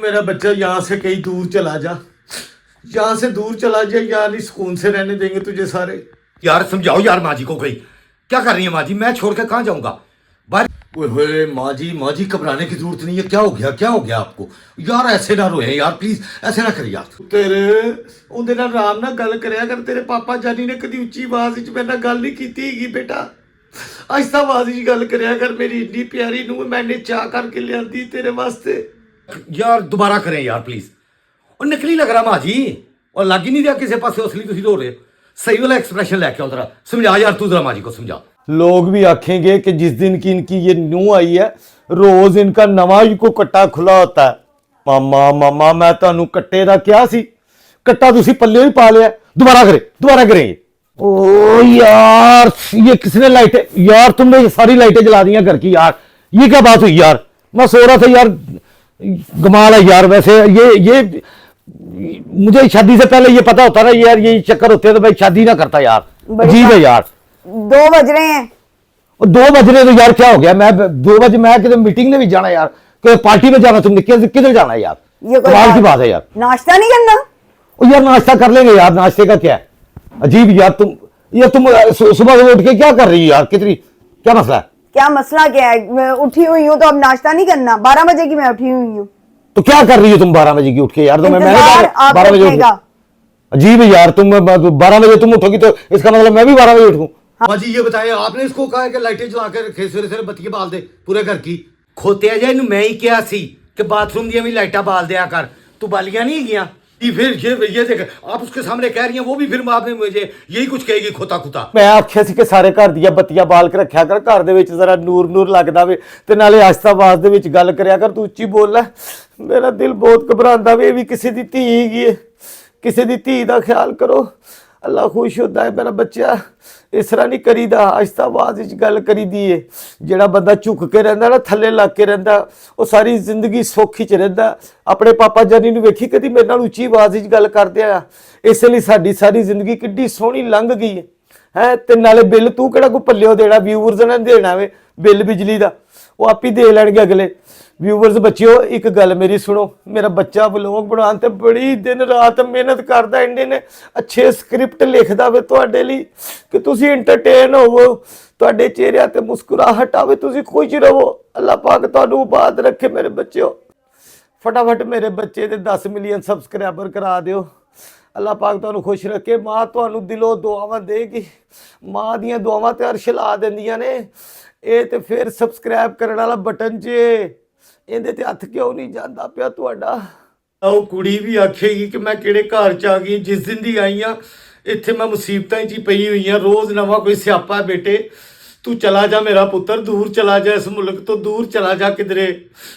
मेरा बच्चा यहाँ से कहीं दूर चला जा, यहाँ से दूर चला जा, यार नहीं सुकून से रहने देंगे तुझे सारे। यार समझाओ यार माँ जी को कोई। क्या कर रही है माँ जी? मैं छोड़ के कहाँ जाऊंगा बाहर। ओए माँ जी घबराने की जरूरत नहीं है। क्या हो गया आपको यार? ऐसे ना रोए यार, प्लीज ऐसे ना करिए यार। तेरे ਉਹਦੇ ਨਾਲ ਆਰਾਮ ਨਾਲ ਗੱਲ ਕਰਿਆ ਕਰ। ਤੇਰੇ ਪਾਪਾ ਜਾਨੀ ਨੇ ਕਦੀ ਉੱਚੀ ਆਵਾਜ਼ ਵਿੱਚ ਮੇਰੇ ਨਾਲ ਗੱਲ ਨਹੀਂ ਕੀਤੀ ਹੈਗੀ ਬੇਟਾ। ਆਹਿਸਤਾ ਆਵਾਜ਼ ਵਿੱਚ ਗੱਲ ਕਰਿਆ ਕਰ। ਮੇਰੀ ਇੰਨੀ ਪਿਆਰੀ ਨੂੰ ਮੈਨੇ ਚਾਹ ਕਰਕੇ ਲਿਆਂਦੀ ਤੇਰੇ ਵਾਸਤੇ। यार दोबारा करें यार प्लीज। और नकली लग रहा माँ जी, और लग ही नहीं रहा किसी पास असली तुम रो रहे हो। सही वाला एक्सप्रेशन लेके आओ जरा। समझा यार तू जरा माँ जी को समझा। लोग भी आखेंगे कि जिस दिन की इनकी ये न्यू आई है रोज इनका नवा ही को कट्टा खुला होता है। मामा मैं ਤੁਹਾਨੂੰ ਕੱਟੇ ਦਾ ਕਿਹਾ ਸੀ, ਕੱਟਾ ਤੁਸੀਂ ਪੱਲੇ ਹੀ ਪਾ ਲਿਆ। दोबारा करेंगे। ओ यार ये किसने लाइटें, यार तुमने सारी लाइटें जला दी घर की यार। ये क्या बात हुई यार? मैं सो रहा था यार। कमाल है यार। वैसे ये मुझे शादी से पहले ये पता होता ना यार, ये चक्कर होते तो भाई शादी ना करता यार। अजीब है यार। 2 बज रहे हैं। और 2 बज रहे तो यार क्या हो गया? मैं 2 बजे मैं किधर मीटिंग में भी जाना यार, कोई पार्टी में जाना। तुमने किधर जाना है यार? ये कमाल की बात है यार। नाश्ता नहीं करना? और यार नाश्ता कर लेंगे यार, नाश्ते का क्या है? अजीब यार तुम सुबह उठ के क्या कर रही हो यार? कितनी क्या मसला है? क्या मसला क्या है? मैं उठी हुई हूँ तो अब नाश्ता नहीं करना। 12 बजे की मैं उठी हुई हूँ। तो क्या कर रही हो तुम 12 बजे की उठ के यार? तो मैंने आप 12 बजे उठेगा। अजीब है यार। तुम 12 बजे तुम उठोगी तो इसका मतलब मैं भी 12 बजे उठूं। हाँ जी ये बताइए, आपने इसको कहा है कि लाइटें जला के रखे, सवेरे बत्तियां बाल दे पूरे घर की। खोते जा इन मैं ही क्या सी कि बाथरूम दी भी लाइटा बाल दिया कर। तू बालियां नहीं गया फिर ये देख आप उसके सामने कह रही हैं, वो भी फिर आपने मुझे यही कुछ कहेगी खोता खुता। मैं आख्या सी कि सारे घर ਦੀਆਂ ਬੱਤੀਆਂ ਬਾਲ ਕੇ ਰੱਖਿਆ ਕਰ, ਘਰ ਦੇ ਵਿੱਚ ਜ਼ਰਾ ਨੂਰ ਲੱਗਦਾ ਵੇ ਤੇ ਨਾਲੇ ਆਸਤਾ ਆਵਾਜ਼ ਦੇ ਵਿੱਚ ਗੱਲ ਕਰਿਆ ਕਰ। ਤੂੰ ਉੱਚੀ ਬੋਲ ਲੈ, ਮੇਰਾ ਦਿਲ ਬਹੁਤ ਘਬਰਾਉਂਦਾ ਵੇ। ਇਹ ਵੀ ਕਿਸੇ ਦੀ ਧੀ ਹੈਗੀ ਹੈ, ਕਿਸੇ ਦੀ ਧੀ ਦਾ ਖਿਆਲ ਕਰੋ। ਅੱਲਾ ਖੁਸ਼ ਹੁੰਦਾ ਹੈ ਮੇਰਾ ਬੱਚਾ। ਇਸ ਤਰ੍ਹਾਂ ਨਹੀਂ ਕਰੀਦਾ, ਆਹਿਸਤਾ ਆਵਾਜ਼ ਵਿੱਚ ਗੱਲ ਕਰੀਦੀ ਏ। ਜਿਹੜਾ ਬੰਦਾ ਝੁਕ ਕੇ ਰਹਿੰਦਾ ਨਾ, ਥੱਲੇ ਲੱਗ ਕੇ ਰਹਿੰਦਾ, ਉਹ ਸਾਰੀ ਜ਼ਿੰਦਗੀ ਸੌਖੀ ਚ ਰਹਿੰਦਾ। ਆਪਣੇ ਪਾਪਾ ਜਾਨੀ ਨੂੰ ਵੇਖੀ ਕਦੀ ਮੇਰੇ ਨਾਲ ਉੱਚੀ ਆਵਾਜ਼ ਵਿੱਚ ਗੱਲ ਕਰਦੇ ਆ। ਇਸ ਲਈ ਸਾਡੀ ਸਾਰੀ ਜ਼ਿੰਦਗੀ ਕਿੱਡੀ ਸੋਹਣੀ ਲੰਘ ਗਈ ਹੈ। ਤੇ ਨਾਲੇ ਬਿੱਲ ਤੂੰ ਕਿਹੜਾ ਕੋਈ ਪੱਲਿਓ ਦੇਣਾ, ਵਿਊਵਰਸ ਨੇ ਦੇਣਾ ਵੇ ਬਿੱਲ ਬਿਜਲੀ ਦਾ, ਉਹ ਆਪ ਹੀ ਦੇ ਲੈਣਗੇ ਅਗਲੇ। व्यूवर्स बच्चियो एक गल मेरी सुनो, मेरा बच्चा व्लॉग बनाने बड़ी दिन रात मेहनत करता, इंडे ने अच्छे स्क्रिप्ट लिखता वे तुहाडे लई कि तुसी एंटरटेन होवो, तुहाडे चेहरे ते मुस्कुराहट आवे, तुसी खुश रहो। अल्लाह पाक तुहानू आबाद रखे मेरे बच्चियो। फटाफट मेरे बच्चे दे 10 मिलियन सबसक्राइबर करा दिओ। अल्लाह पाक तुहानू खुश रखे। माँ तुहानू दिलों दुआवां देगी। माँ दियां दुआवां ते अर्श ला देंदियां ने। ये ते फिर सबसक्राइब करने वाला बटन जे ਇਹਦੇ ਤੇ ਹੱਥ ਕਿਉਂ ਨਹੀਂ ਜਾਂਦਾ ਪਿਆ ਤੁਹਾਡਾ? ਉਹ ਕੁੜੀ ਵੀ ਆਖੇਗੀ ਕਿ ਮੈਂ ਕਿਹੜੇ ਘਰ ਚ ਆ ਗਈ। ਜਿਸ ਦਿਨ ਦੀ ਆਈ ਆ ਇੱਥੇ ਮੈਂ ਮੁਸੀਬਤਾਂ 'ਚ ਹੀ ਪਈ ਹੋਈ ਆ। ਰੋਜ਼ ਨਵਾਂ ਕੋਈ ਸਿਆਪਾ ਹੈ। ਬੇਟੇ ਤੂੰ ਚਲਾ ਜਾ ਮੇਰਾ ਪੁੱਤਰ, ਦੂਰ ਚਲਾ ਜਾ, ਇਸ ਮੁਲਕ ਤੋਂ ਦੂਰ ਚਲਾ ਜਾ ਕਿਧਰੇ।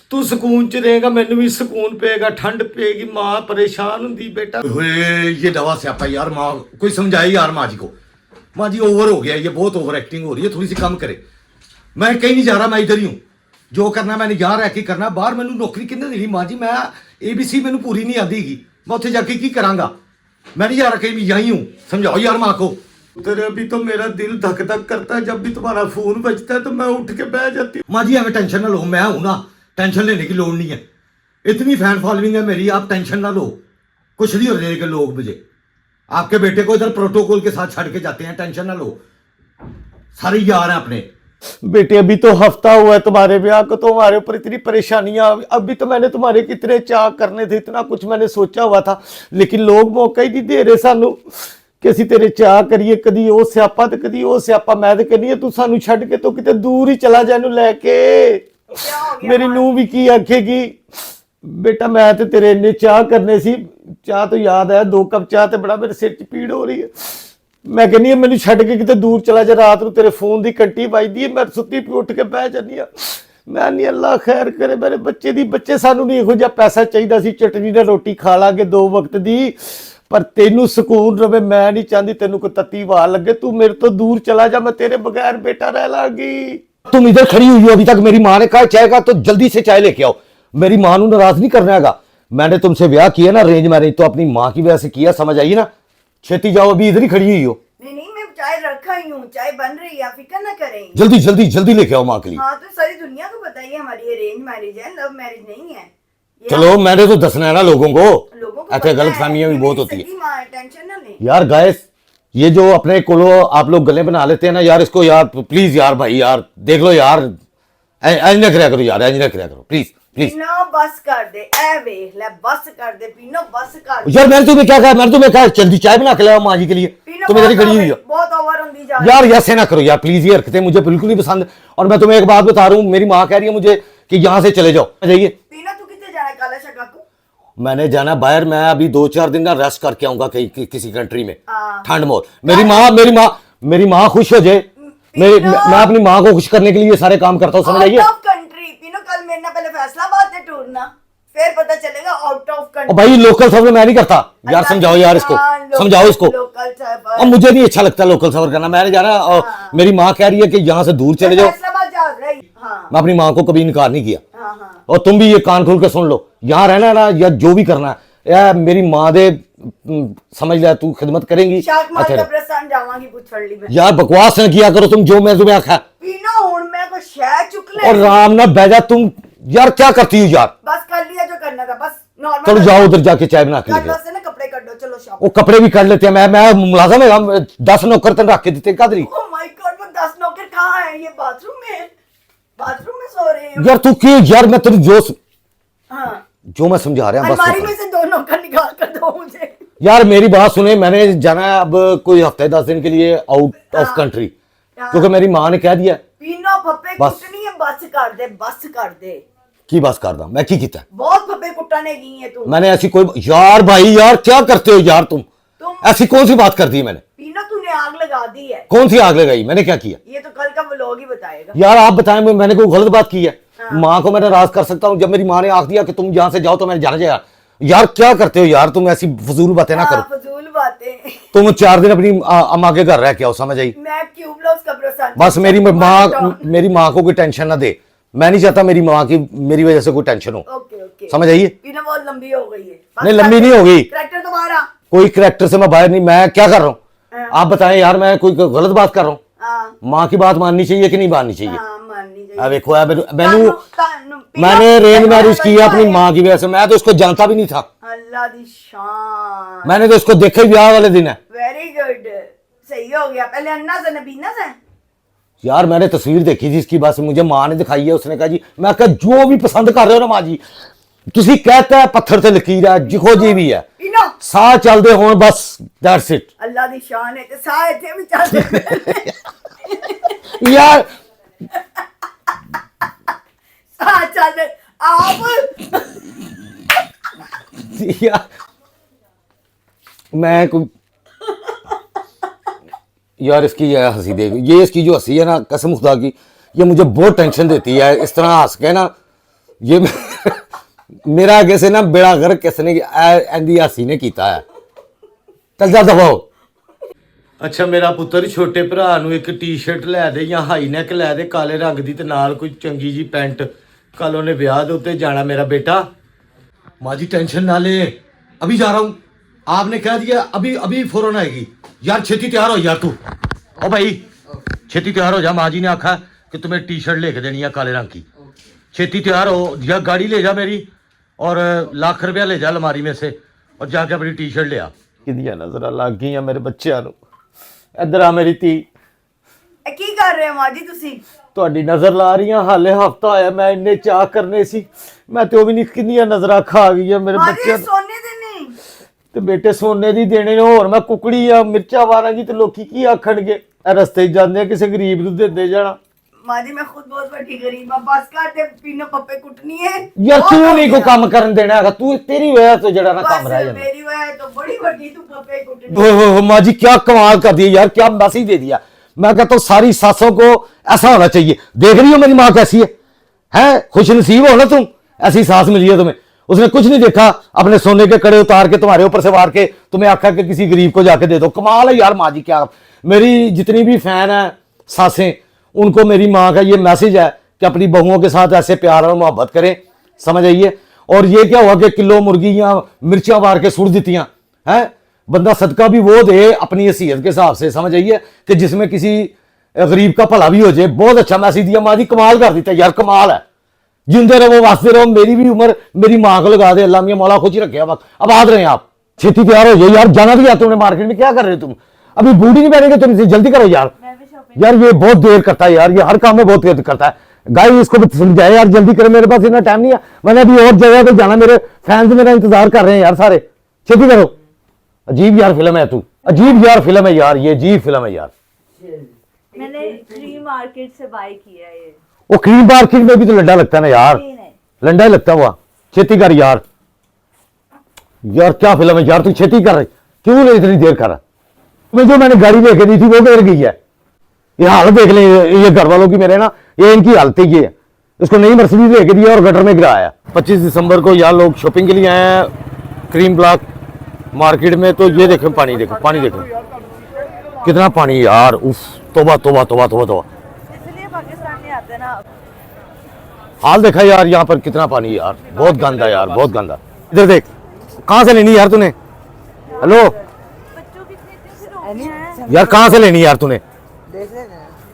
ਤੂੰ ਸਕੂਨ 'ਚ ਰਹੇਗਾ, ਮੈਨੂੰ ਵੀ ਸਕੂਨ ਪਏਗਾ, ਠੰਡ ਪਏਗੀ। ਮਾਂ परेशान ਹੁੰਦੀ बेटा। ये नवा सियापा यार। माँ कोई समझाए यार माँ जी को। माँ जी ओवर हो गया, ये बहुत ओवर एक्टिंग हो रही है, थोड़ी सी कम करे। मैं कहीं नहीं जा रहा, मैं इधर ही हूँ। जो करना मैंने यहाँ रह के करना। बाहर मैंने नौकरी किन्ने देनी माँ जी? मैं ABC मैंने पूरी नहीं आती हैगी, मैं उत्थे जाके की करांगा? मैं नहीं जा रहा कहीं, यहीं हूँ। समझाओ यार माँ को। तेरे अभी तो मेरा दिल धक धक करता है, जब भी तुम्हारा फोन बजता है तो मैं उठ के बैठ जाती हूँ। माँ जी हमें टेंशन ना लो, मैं हूँ ना, टेंशन लेने की लोड़ नहीं है। इतनी फैन फॉलोइंग है मेरी, आप टेंशन ना लो। कुछ नहीं हो रहे लोग मुझे। आपके बेटे को इधर प्रोटोकॉल के साथ छड़ के जाते हैं, टेंशन ना लो। सारे यार हैं अपने। बेटे अभी तो हफ्ता हुआ है तुम्हारे ब्याह को, तो हमारे ऊपर इतनी परेशानियां। अभी तो मैंने तुम्हारे कितने चाह करने थे, इतना कुछ मैंने सोचा हुआ था, लेकिन लोग मौका ही नहीं दे रहे सानू कि ਅਸੀਂ तेरे चाह करिए। कदी ਉਹ ਸਿਆਪਾ ਤੇ ਕਦੀ ਉਹ ਸਿਆਪਾ। मैं तो कहनी तू सानू ਛੱਡ के तो किते दूर ही चला जा ਇਹਨੂੰ ਲੈ ਕੇ। मेरी ਨੂੰਹ भी की आखेगी। बेटा मैं तो तेरे इन्ने चाह करने सी। चाह तो याद है 2 कप चाह ते बड़ा मेरे सिर च पीड़ हो रही है। मैं कहनी मैनू छड्ड के किते दूर चला जा। रात नूं तेरे फोन की घंटी बजदी है, मैं सुत्ती पी उठ के बह जानी आ। मैं नहीं अल्लाह खैर करे मेरे बच्चे दी। बच्चे सानू नहीं इहो जिहा पैसा चाहिदा सी, चटनी नाल रोटी खा लांगे 2 वक्त दी, पर तेनू सुकून रवे। मैं नहीं चाहती तेनू कोई तत्ती वार लगे। तू मेरे तो दूर चला जा, मैं तेरे बगैर बेटा रह लांगी। तुम इधर खड़ी हुई हो अभी तक। मेरी माँ ने कहा चाय का तो जल्दी से चाय लेके आओ। मेरी माँ नू नाराज नहीं करना हैगा। मैंने तुमसे ब्याह किया ना अरेंज मैरिज, तो अपनी माँ की वजह से किया, समझ आई ना? छेती जाओ, अभी इधर ही खड़ी हुई हो। नहीं मैं चाय रखा ही हूँ, चाय बन रही है, फिक्र ना करें। जल्दी जल्दी जल्दी लेके आओ माँ के लिए। हाँ तो सारी दुनिया को बताइए हमारी अरेंज मैरिज है, लव मैरिज नहीं है। चलो मैंने तो दसना है ना लोगों को लोगों ऐसे गलत फहमियां भी बहुत होती है सगी माँ है, टेंशन ना ले। यार गाइस। ये जो अपने कोलो आप लोग गले बना लेते हैं ना यार, इसको यार प्लीज यार भाई यार देख लो यार, ऐज ना कराया करो यार, ऐज ना कराया करो प्लीज प्लीज। पीनो बस कर दे, ए वेख ले, बस कर दे पीनो, बस कर दे। यार मैंने तुम्हें क्या कहा, मैंने तुम्हें कहा जल्दी चाय बना के लाओ माँ जी के लिए, पीनो तुम इधर ही बहुत खड़ी हुई हो बहुत ओवर होंगी जा यार। ऐसे ना करो यार प्लीज, ये हरकतें मुझे बिल्कुल नहीं पसंद। और मैं तुम्हें एक बात बता रहा हूँ, मेरी माँ कह रही है मुझे कि यहाँ से चले जाओ, जाइए। पीनो तू कितने जाना है काला शका को? मैंने जाना बाहर, मैं अभी 2-4 दिन ना रेस्ट करके आऊंगा कहीं किसी कंट्री में, हाँ। ठंड मोल। मेरी माँ खुश हो जाए, मैं अपनी माँ को खुश करने के लिए ये सारे काम करता हूँ, समझ आइए। आउट ऑफ कंट्री पीनो, कल मेरे ना पहले फैसलाबाद से टूरना, फिर पता चलेगा आउट ऑफ और कंट्री। भाई लोकल सफर मैं नहीं करता यार, समझाओ यार इसको, समझाओ इसको। लोकल सफर और मुझे नहीं अच्छा लगता लोकल सफर करना, मैंने जाना। और मेरी माँ कह रही है कि यहाँ से दूर चले जाओ, फैसलाबाद जा रही। हाँ मैं अपनी माँ को कभी इनकार नहीं किया। हाँ हाँ। और तुम भी ये कान खोल के सुन लो, यहाँ रहना है ना या जो भी करना है, या मेरी माँ दे समझ ले, तू खिदमत करेंगी। शाक मार अच्छा का रहे। प्रस्थान जावांगी पुछड़ी में। यार बकवास न किया करो तुम, जो मैं तुम्हें आखा। पीनो हुन मैं को शह चुक ले। और राम ना बैजा, तुम यार क्या करती हो यार। बस कर लिया जो करना था, बस नॉर्मल। चलो जाओ उधर जाके चाय बना के कट लेके आओ। बस से ना कपड़े कर दो, चलो शॉप। वो कपड़े भी कर लेते हैं, मैं मुलाजिम है, हम 10 नौकर तन रख के देते कादरी। ओह माय गॉड, वो 10 नौकर कहाँ है? ये बाथरूम में, बाथरूम में सो रहे हैं। यार तू क्यों यार, मैं तेरी हाँ, जो मैं समझा रहा हूँ बस अलमारी तू में से 2 नौकर निकाल कर दो मुझे। यार मेरी बात सुने, मैंने जाना है अब कोई हफ्ते 10 दिन के लिए आउट ऑफ कंट्री, क्योंकि मेरी माँ ने कह दिया। पीनो फप्पे बस। कुटनी है, बस कर दे, बस कर दे। की बस कर दा मैं की किता है? बहुत फप्पे कुटाने की है तू। मैंने ऐसी कोई यार भाई यार क्या करते हो यार तुम तुम ऐसी कौन सी बात कर दी है मैंने? पीनो तूने आग लगा दी है। कौन सी आग लगाई, मैंने क्या किया? ये तो कल का व्लॉग ही बताएगा। यार आप बताएं, मैंने कोई गलत बात की है? हाँ। माँ को मैं नाराज कर सकता हूँ? जब मेरी माँ ने आख दिया कि तुम यहाँ से जाओ तो मैंने जाना चाहिए। यार क्या करते हो यार तुम, ऐसी फजूल बातें ना हाँ, करो। फजूल बातें। तुम 4 दिन अपनी अम्मा के घर रह के आओ, समझ आई? मैं क्यों ब्लाउज का प्रसान। बस मेरी माँ को कोई टेंशन ना दे, मैं नहीं चाहता मेरी माँ की मेरी वजह से कोई टेंशन हो, ओके ओके। समझ आइए? पीनो बहुत लंबी हो गई है। बस नहीं लंबी कर नहीं दे। होगी, ट्रैक्टर तुम्हारा। कोई करैक्टर से मैं बाहर नहीं, मैं क्या कर रहा हूँ हाँ। आप बताएं यार, मैं कोई गलत बात कर रहा हूँ? हाँ माँ की बात माननी चाहिए कि नहीं माननी चाहिए? हाँ, माननी चाहिए। अब देखो यार, तानू- पीनो- मैंने रेंज मैरिज पीनो किया अपनी है। माँ की वजह से, मैं तो उसको जानता भी नहीं था, अल्लाह दी शान। मैंने तो उसको देखा ही ब्याह वाले दिन है। वेरी गुड, सही हो गया। पहले अन्ना से नबीना से। यार मैंने तस्वीर देखी थी इसकी, बस मुझे माँ ने दिखाई है, उसने कहा जी, मैं कहा जो भी पसंद कर रहे हो ना माँ जी, किसी कहता है पत्थर से लकीर है, जिखो जी भी है, पीनो साह चलते हो बस, दैट्स इट। अल्लाह दी शान है, ते साह इत्थे भी चल यार साह चल आप। यार मैं कोई यार इसकी ये हंसी देख, ये इसकी जो हंसी है ना, कसम खुदा की, ये मुझे बहुत टेंशन देती है। इस तरह हंस के ना, ये मेरा आगे से ना बेड़ा गर्क किसने एंदी हंसी ने कीता है। चल जा दबाओ। ਅੱਛਾ ਮੇਰਾ ਪੁੱਤਰ ਛੋਟੇ ਭਰਾ ਨੂੰ ਇੱਕ ਟੀ-ਸ਼ਰਟ ਲੈ ਦੇ ਜਾਂ ਹਾਈ ਨੈਕ ਲੈ ਦੇ ਕਾਲੇ ਰੰਗ ਦੀ ਤੇ ਨਾਲ ਕੋਈ ਚੰਗੀ ਜੀ ਪੈਂਟ, ਕੱਲ ਉਹਨੇ ਵਿਆਹ ਦੇ ਉੱਤੇ ਜਾਣਾ ਮੇਰਾ बेटा। माँ जी टेंशन ना ले, अभी जा रहा हूँ, आपने कह दिया अभी अभी फौरन आएगी। यार छेती तैयार हो यार तू, ओ भाई छेती तैयार हो जा, माँ जी ने आखा कि तुम्हें टी शर्ट लेके देनी है काले रंग की, छेती तैयार हो, या गाड़ी ले जा मेरी और लाख रुपया ले जा अलमारी में से और जाके अपनी टी शर्ट ले आ। किदियां नजर लग गई मेरे बच्चों ਨੂੰ, इधर आ मेरी धी, ਇਹ ਕੀ ਕਰ ਰਹੇ ਹੋ ਮਾਂ ਜੀ ਤੁਸੀਂ? ਤੁਹਾਡੀ ਨਜ਼ਰ ਲਾ ਰਹੀਆਂ, ਹਾਲੇ ਹਫਤਾ ਹੋਇਆ ਮੈਂ ਇੰਨੇ ਚਾਹ ਕਰਨੇ ਸੀ, ਮੈਂ ਤੇ ਉਹ ਵੀ ਨਹੀਂ, ਕਿੰਨੀਆਂ ਨਜ਼ਰਾਂ ਖਾ ਗਈਆਂ ਮੇਰੇ ਮਾਂ ਜੀ ਬੱਚਿਆਂ ਨੂੰ। ਸੋਨੇ ਦੇ ਨਹੀਂ। ਤੇ ਬੇਟੇ ਸੋਨੇ ਦੀ ਦੇਣੇ ਨੇ, ਹੋਰ ਮੈਂ ਕੁਕੜੀ ਆ ਮਿਰਚਾਂ ਵਾਰਾਂਗੀ ਤੇ ਲੋਕੀ ਕੀ ਆਖਣਗੇ? ਇਹ ਰਸਤੇ 'ਚ ਜਾਂਦੇ ਆ ਕਿਸੇ ਗਰੀਬ ਨੂੰ ਦਿੰਦੇ ਜਾਣਾ। माँ जी मैं खुद बहुत बड़ी गरीब हूँ, बस काटे पीनो पप्पे कुटनी है। यार बहुत तू हो नहीं गया। कोई काम करन देना है, तू तेरी वजह से जड़ा ना काम बस रह जाता। मेरी वजह तो बड़ी बड़ी तू पप्पे कुटनी। ओह माँ जी क्या कमाल कर दिया यार, क्या मैसेज दे दिया। मैं कहता हूँ सारी सासों को ऐसा होना चाहिए। देख रही हो मेरी माँ कैसी है, हैं? खुश नसीब हो ना तुम, ऐसी सास मिली है तुम्हें। उसने कुछ नहीं देखा, अपने सोने के कड़े उतार के तुम्हारे ऊपर से वार के तुम्हें आखा कि किसी गरीब को जाके दे दो। कमाल है यार माँ जी। क्या मेरी जितनी भी फैन है सासें, उनको मेरी माँ का ये मैसेज है कि अपनी बहुओं के साथ ऐसे प्यार और मोहब्बत करें, समझ आइए। और ये क्या हुआ कि किलो मुर्गी या मिर्चा मार के सुट दीतियाँ हैं, बंदा सदका भी वो दे अपनी हैसियत के हिसाब से, समझ आइए, कि जिसमें किसी गरीब का भला भी हो जाए। बहुत अच्छा मैसेज दिया माँ जी, कमाल कर देता यार, कमाल है। जिंदे रहो वास्ते रहो, मेरी भी उम्र मेरी माँ को लगा दे, अल्लाह मियां मौला खुश ही रखे। अब आ रहे हैं आप, छेती तैयार हो जाओ यार, जाना भी है तुमने मार्केट में, क्या कर रहे हो तुम? अभी बूढ़ी नहीं पहनेंगे तुमसे, जल्दी करो यार। यार ये बहुत देर करता है यार, ये हर काम में बहुत देर करता है। गाइस इसको भी समझाए यार, जल्दी करे, मेरे पास इतना टाइम नहीं है, मैंने अभी और जगह पे जाना, मेरे फैंस मेरा इंतजार कर रहे हैं यार सारे, छेती करो। अजीब यार फिल्म है तू, अजीब यार फिल्म है यार, ये अजीब फिल्म है यार। मैंने फ्री मार्केट से बाय किया है ये। वो क्रीम मार्केट में भी तो लंडा लगता है ना यार, नहीं, नहीं। लंडा ही लगता हुआ। छेती कर यार, यार क्या फिल्म है यार, तू छेती कर रही, क्यों नहीं इतनी देर कर रहा? मैं जो मैंने गाड़ी लेके दी थी वो गिर गई है। ये हालत देख लें, ये घर वालों की मेरे ना, ये इनकी हालत ही ये है। इसको नई मर्सिडीज लेके दी और गटर में गिराया। 25 दिसंबर को यहाँ लोग शॉपिंग के लिए आए हैं क्रीम ब्लॉक मार्केट में। तो ये देखें पानी, देखो पानी, देखो कितना पानी यार, उफ, तोबा तोबा तोबा तोबा तोबा। इसलिए पाकिस्तान में आते हैं ना। हाल देखा यार यहाँ पर कितना पानी यार, बहुत गंदा यार, बहुत गंदा। इधर देख, कहाँ से लेनी यार तूने? हेलो बच्चों की इतनी रोकनी है। यार, कहाँ से लेनी यार तूने?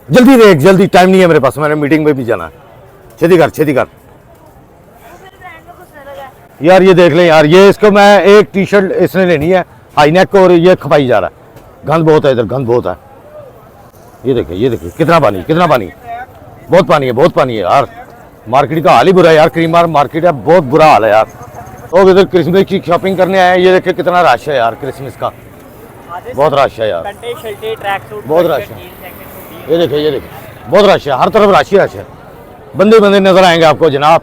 जल्दी देख, जल्दी, टाइम नहीं है मेरे पास, मैंने मीटिंग में भी जाना है। छेती कर, छेती कर मेरे ब्रांड में कुछ नहीं लगा है। यार। ये देख ले यार, ये इसको मैं एक टी शर्ट इसने लेनी है हाई नेक, और ये खपाई जा रहा है, गंद बहुत है इधर, गंद बहुत है। ये देखे, ये देखे कितना पानी, कितना पानी, बहुत पानी है, बहुत पानी है यार। मार्केट का हाल ही बुरा है यार, क्रीम मार्केट है, बहुत बुरा हाल है यार। लोग इधर क्रिसमस की शॉपिंग करने आए हैं। ये देखे कितना रश है यार, क्रिसमस का बहुत रश है यार, बहुत रश है। ये देखे, ये देखे बहुत रश है, हर तरफ रश ही रश है, बंदे बंदे नजर आएंगे आपको जनाब,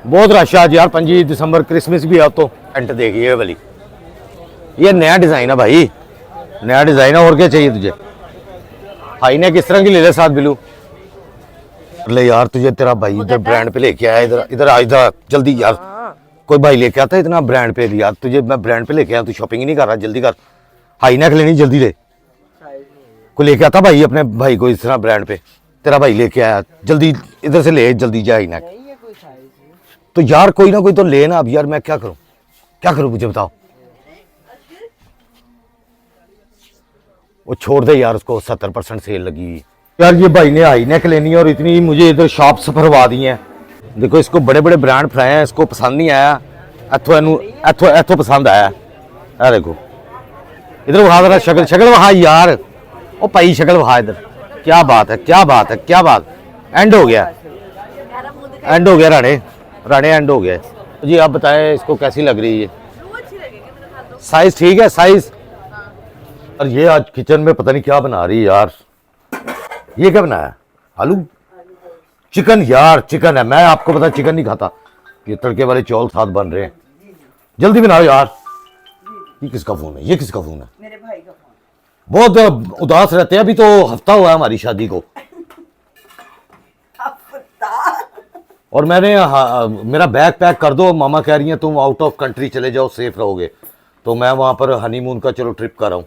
बहुत रश है आज यार। 25 दिसंबर क्रिसमस भी है तो। पेंट देखिए ये वाली, ये नया डिजाइन है भाई, नया डिजाइन है, और क्या चाहिए तुझे? हाई ने किस तरह की ले ले साथ बिलू ले यार, तुझे तेरा भाई इधर ब्रांड पे लेके आया, इधर इधर आ, इधर जल्दी यार, कोई भाई लेके आता है इतना ब्रांड पे यार, तुझे मैं ब्रांड पे लेके आया, तू शॉपिंग ही नहीं कर रहा, जल्दी कर। हाई नेक लेनी, जल्दी ले, कोई लेके आता भाई अपने भाई को इस तरह ब्रांड पे, तेरा भाई लेके आया, जल्दी इधर से ले, जल्दी जा हाई नेक। तो यार कोई ना कोई तो ले ना, अब यार मैं क्या करूं, क्या करूं मुझे बताओ। वो छोड़ दे यार, उसको 70% सेल लगी हुई यार। ये भाई ने हाई नेक लेनी है और इतनी मुझे इधर शॉप सफरवा दी है। देखो इसको बड़े बड़े ब्रांड फराए हैं, इसको पसंद नहीं आया, एथो पसंद आया। यार देखो इधर वहा जरा शक्ल, शक्ल वहा यार, ओ भाई शक्ल वहा इधर, क्या बात है, क्या बात है, क्या बात। एंड हो गया, एंड हो गया राणे, राणे एंड हो गया जी। आप बताएं इसको कैसी लग रही है? साइज ठीक है, साइज। और ये आज किचन में पता नहीं क्या बना रही है यार, ये क्या बनाया? आलू चिकन यार, चिकन है, मैं आपको पता चिकन नहीं खाता, ये तड़के वाले चौल साथ बन रहे हैं, जल्दी बनाओ यार। ये किसका फोन है, ये किसका फोन है? मेरे भाई का फोन। बहुत उदास रहते हैं, अभी तो हफ्ता हुआ है हमारी शादी को। और मैंने मेरा बैग पैक कर दो, मामा कह रही हैं तुम आउट ऑफ कंट्री चले जाओ, सेफ रहोगे, तो मैं वहाँ पर हनीमून का चलो ट्रिप कर रहा हूँ,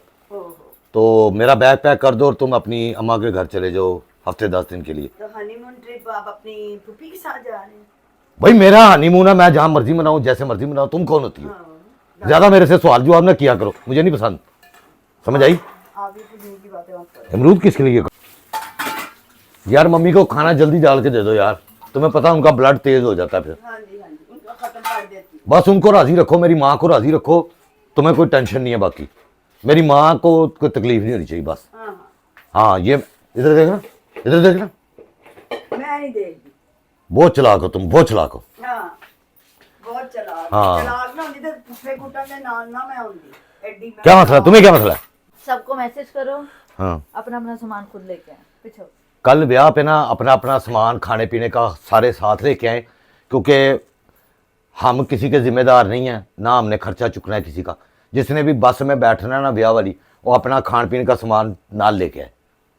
तो मेरा बैग पैक कर दो और तुम अपनी अम्मा के घर चले जाओ हफ्ते 10 दिन के लिए। तो हनीमून ट्रिप आप अपनी पुप्पी के साथ जा रहे हैं? भाई मेरा हनीमून है, मैं जहाँ मर्जी मनाऊँ, जैसे मर्जी मनाऊँ, तुम कौन होती हो? ज्यादा मेरे से सवाल जवाब ना किया करो, मुझे नहीं पसंद, समझ आई? आप भी फजूल की बातें मत करो। अमरूद किसके लिए? यार मम्मी को खाना जल्दी डाल के दे दो यार, तुम्हें पता उनका ब्लड तेज हो जाता है फिर। हाँ जी, हाँ जी, उनको खत्म कर देती। बस उनको राजी रखो, मेरी माँ को राजी रखो, तुम्हें कोई टेंशन नहीं है, बाकी मेरी माँ को कोई तकलीफ नहीं होनी चाहिए बस। हाँ हाँ, ये इधर देखना, इधर देखना, मैं नहीं देखती। बहुत चलाक हो तुम, बहुत चलाक हो। हाँ बहुत चलाक, हाँ। चलाक ना होंदी तो पुट्ठे कुटन दे नाल ना मैं होंदी एडी। क्या मसला, तुम्हें क्या मसला है? सबको मैसेज करो, हाँ, अपना अपना सामान खुद लेके आए पीछे। कल ब्याह पे ना अपना अपना सामान खाने पीने का सारे साथ लेके आए, क्योंकि हम किसी के जिम्मेदार नहीं हैं, ना हमने खर्चा चुकना है किसी का। जिसने भी बस में बैठना है ना ब्याह वाली, वो अपना खान पीने का सामान नाल लेके आए,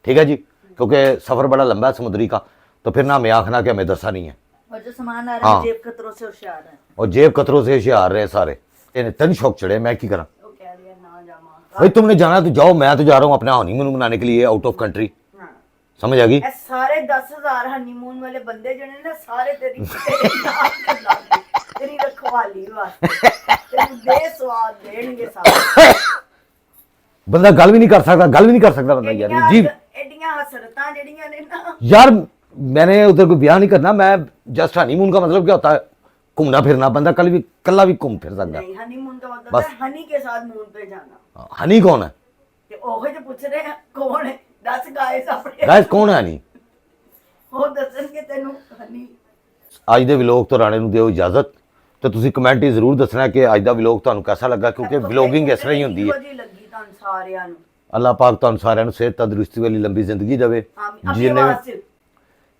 ठीक है जी, क्योंकि सफ़र बड़ा लंबा है समुद्री का, तो फिर ना हमें आखना कि हमें दसा नहीं है। और जो सामान आ रहा है हाँ। जेब खतरों से होशियार है। और जेब कतरों से होशियार रहे सारे, इन्हें तन शौक चढ़े, मैं की करा। वो कह रही है ना जामा। भाई तुमने जाना तो जाओ, मैं तो जा रहा हूँ अपना हनीमून मनाने के लिए आउट ऑफ कंट्री, हाँ। समझ आ गई? ਇਹ ਸਾਰੇ 10,000 ਹਨੀਮੂਨ ਵਾਲੇ ਬੰਦੇ ਜਿਹੜੇ ਨੇ ਸਾਰੇ ਤੇਰੀ ਨਾਲ ਗੱਲਾਂ ਤੇਰੀ ਰਖਵਾਲੀ ਵਾਸਤੇ ਤੈਨੂੰ ਦੇ ਸਵਾਦ ਦੇਣਗੇ ਸਾਰੇ। बंदा गल भी नहीं कर सकता, गल भी नहीं कर सकता बंदा यार, जी ਐਡੀਆਂ ਹਸਰਤਾਂ ਜਿਹੜੀਆਂ ਨੇ ਨਾ यार मैंने उधर कोई ब्याह नहीं करना, मैं जस्ट हनीमून का मतलब क्या होता है, घूमना फिरना, बंदा कल भी घूम फिर सकता। नहीं, हनीमून का मतलब बस। है हनी के साथ मून पे जाना। हनी कौन है? ਤੇ ਉਹ ਜੇ ਪੁੱਛ ਰਹੇ ਆ ਕੌਣ ਹੈ, ਦੱਸ ਗਾਇਸ ਆਪਣੇ गाइस कौन है हनी? ਉਹ ਦੱਸਣਗੇ ਤੈਨੂੰ ਹਨੀ। ਅੱਜ ਦੇ ਵਲੌਗ ਤੋਂ ਰਾਣੇ ਨੂੰ ਦਿਓ ਇਜਾਜ਼ਤ, ਤੇ ਤੁਸੀਂ ਕਮੈਂਟ 'ਚ ਜ਼ਰੂਰ ਦੱਸਣਾ ਕਿ ਅੱਜ ਦਾ ਵਲੌਗ ਤੁਹਾਨੂੰ ਕਿਹਦਾ ਲੱਗਾ, ਕਿਉਂਕਿ ਵਲੌਗਿੰਗ ਇਸ ਤਰ੍ਹਾਂ ਹੀ ਹੁੰਦੀ ਹੈ। ਕਿਹੋ ਜਿਹੀ ਲੱਗੀ ਤੁਹਾਨੂੰ ਸਾਰਿਆਂ ਨੂੰ? ਅੱਲਾਹ ਪਾਕ ਤੁਹਾਨੂੰ ਸਾਰਿਆਂ ਨੂੰ ਸਿਹਤ ਤੰਦਰੁਸਤੀ ਵਾਲੀ ਲੰਬੀ ਜ਼ਿੰਦਗੀ ਦੇਵੇ। ਆਮੀਨ। ਆਪਣੀ ਆਵਾਜ਼ 'ਚ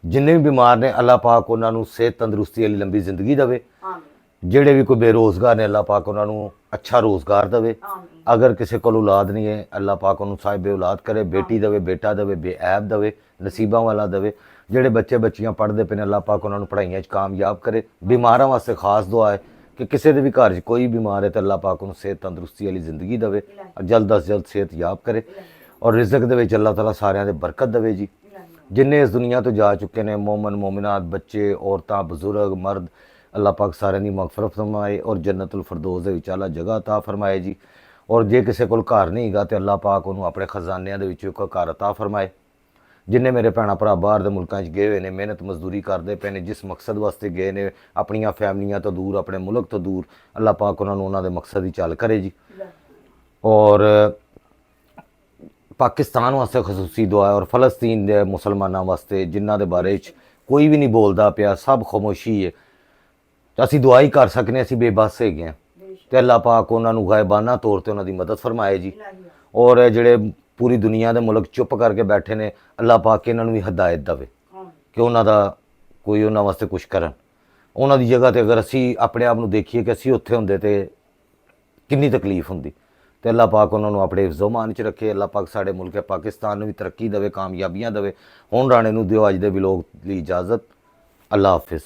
ਜਿੰਨੇ ਵੀ ਬਿਮਾਰ ਨੇ ਅੱਲਾਹ ਪਾਕ ਉਹਨਾਂ ਨੂੰ ਸਿਹਤ ਤੰਦਰੁਸਤੀ ਵਾਲੀ ਲੰਬੀ ਜ਼ਿੰਦਗੀ ਦੇਵੇ। ਆਮੀਨ ਜਿਹੜੇ ਵੀ ਕੋਈ ਬੇਰੋਜ਼ਗਾਰ ਨੇ ਅੱਲਾਹ ਪਾਕ ਉਹਨਾਂ ਨੂੰ ਅੱਛਾ ਰੋਜ਼ਗਾਰ ਦੇਵੇ। ਆਮੀਨ अगर किसी को औलाद नहीं है अल्लाह पाक उन्होंने साहिब औलाद करे, बेटी देवे, बेटा देवे, बेऐब देवे, नसीबा वाला देवे। ਜਿਹੜੇ ਬੱਚੇ ਬੱਚੀਆਂ ਪੜ੍ਹਦੇ ਪਏ ਨੇ ਅੱਲਾਹ ਪਾਕ ਉਹਨਾਂ ਨੂੰ ਪੜ੍ਹਾਈਆਂ 'ਚ ਕਾਮਯਾਬ ਕਰੇ। ਬਿਮਾਰਾਂ ਵਾਸਤੇ ਖਾਸ ਦੁਆ ਹੈ ਕਿ ਕਿਸੇ ਦੇ ਵੀ ਘਰ 'ਚ ਕੋਈ ਬਿਮਾਰ ਹੈ ਤਾਂ ਅੱਲਾਹ ਪਾਕ ਉਹਨੂੰ ਸਿਹਤ ਤੰਦਰੁਸਤੀ ਵਾਲੀ ਜ਼ਿੰਦਗੀ ਦੇਵੇ, ਜਲਦ ਅਜ਼ ਜਲਦ ਸਿਹਤ ਯਾਬ ਕਰੇ, ਔਰ ਰਿਜ਼ਕ ਦੇ ਵਿੱਚ ਅੱਲਾਹ ਤਾਲਾ ਸਾਰਿਆਂ ਦੇ ਬਰਕਤ ਦੇਵੇ ਜੀ। ਜਿੰਨੇ ਇਸ ਦੁਨੀਆ ਤੋਂ ਜਾ ਚੁੱਕੇ ਨੇ ਮੋਮਨ ਮੋਮਨਾਤ, ਬੱਚੇ, ਔਰਤਾਂ, ਬਜ਼ੁਰਗ, ਮਰਦ, ਅੱਲਾਹ ਪਾਕ ਸਾਰਿਆਂ ਦੀ ਮਗਫਰਤ ਫਰਮਾਏ ਔਰ ਜੰਨਤੁਲ ਫਿਰਦੌਸ ਦੇ ਵਿੱਚ ਆਲਾ ਜਗ੍ਹਾ ਅਤਾ ਫਰਮਾਏ ਜੀ। ਔਰ ਜੇ ਕਿਸੇ ਕੋਲ ਘਰ ਨਹੀਂ ਹੈਗਾ ਤੇ ਅੱਲਾਹ ਪਾਕ ਉਹਨੂੰ ਆਪਣੇ ਖਜ਼ਾਨਿਆਂ ਦੇ ਵਿੱਚੋਂ ਇੱਕ ਘਰ ਅਤਾ ਫਰਮਾਏ। ਜਿੰਨੇ ਮੇਰੇ ਭੈਣਾਂ ਭਰਾ ਬਾਹਰ ਦੇ ਮੁਲਕਾਂ 'ਚ ਗਏ ਹੋਏ ਨੇ, ਮਿਹਨਤ ਮਜ਼ਦੂਰੀ ਕਰਦੇ ਪਏ ਨੇ, ਜਿਸ ਮਕਸਦ ਵਾਸਤੇ ਗਏ ਨੇ, ਆਪਣੀਆਂ ਫੈਮਲੀਆਂ ਤੋਂ ਦੂਰ, ਆਪਣੇ ਮੁਲਕ ਤੋਂ ਦੂਰ, ਅੱਲਾਹ ਪਾਕ ਉਹਨਾਂ ਨੂੰ ਉਹਨਾਂ ਦੇ ਮਕਸਦ ਦੀ ਚਾਲ ਕਰੇ ਜੀ। ਔਰ ਪਾਕਿਸਤਾਨ ਵਾਸਤੇ ਖਸੂਸੀ ਦੁਆ ਔਰ ਫਲਸਤੀਨ ਦੇ ਮੁਸਲਮਾਨਾਂ ਵਾਸਤੇ ਜਿਨ੍ਹਾਂ ਦੇ ਬਾਰੇ 'ਚ ਕੋਈ ਵੀ ਨਹੀਂ ਬੋਲਦਾ ਪਿਆ, ਸਭ ਖਾਮੋਸ਼ੀ ਹੈ, ਅਸੀਂ ਦੁਆ ਹੀ ਕਰ ਸਕਨੇ, ਅਸੀਂ ਬੇਬਸ ਹੈਗੇ ਹਾਂ। ਤੇ ਅੱਲਾਹ ਪਾਕ ਉਹਨਾਂ ਨੂੰ ਗਾਇਬਾਨਾ ਤੌਰ ਤੇ ਉਹਨਾਂ ਦੀ ਮਦਦ ਫਰਮਾਏ ਜੀ। ਔਰ ਜਿਹੜੇ ਪੂਰੀ ਦੁਨੀਆ ਦੇ ਮੁਲਕ ਚੁੱਪ ਕਰਕੇ ਬੈਠੇ ਨੇ ਅੱਲਾਹ ਪਾਕ ਇਹਨਾਂ ਨੂੰ ਵੀ ਹਦਾਇਤ ਦੇਵੇ ਕਿ ਉਹਨਾਂ ਦਾ ਕੋਈ ਉਹਨਾਂ ਵਾਸਤੇ ਕੁਛ ਕਰਨ। ਉਹਨਾਂ ਦੀ ਜਗ੍ਹਾ ਤੇ ਅਗਰ ਅਸੀਂ ਆਪਣੇ ਆਪ ਨੂੰ ਦੇਖੀਏ ਕਿ ਅਸੀਂ ਉੱਥੇ ਹੁੰਦੇ ਤੇ ਕਿੰਨੀ ਤਕਲੀਫ ਹੁੰਦੀ, ਤੇ ਅੱਲਾਹ ਪਾਕ ਉਹਨਾਂ ਨੂੰ ਆਪਣੇ ਹਿਫਜ਼ੋ-ਮਾਨ 'ਚ ਰੱਖੇ। ਅੱਲਾਹ ਪਾਕ ਸਾਡੇ ਮੁਲਕ ਪਾਕਿਸਤਾਨ ਨੂੰ ਵੀ ਤਰੱਕੀ ਦੇਵੇ, ਕਾਮਯਾਬੀਆਂ ਦੇਵੇ। ਹੁਣ ਰਾਣੇ ਨੂੰ ਦਿਓ ਅੱਜ ਦੇ ਵਲੌਗ ਲਈ ਇਜਾਜ਼ਤ। ਅੱਲਾਹ ਹਾਫਿਜ਼।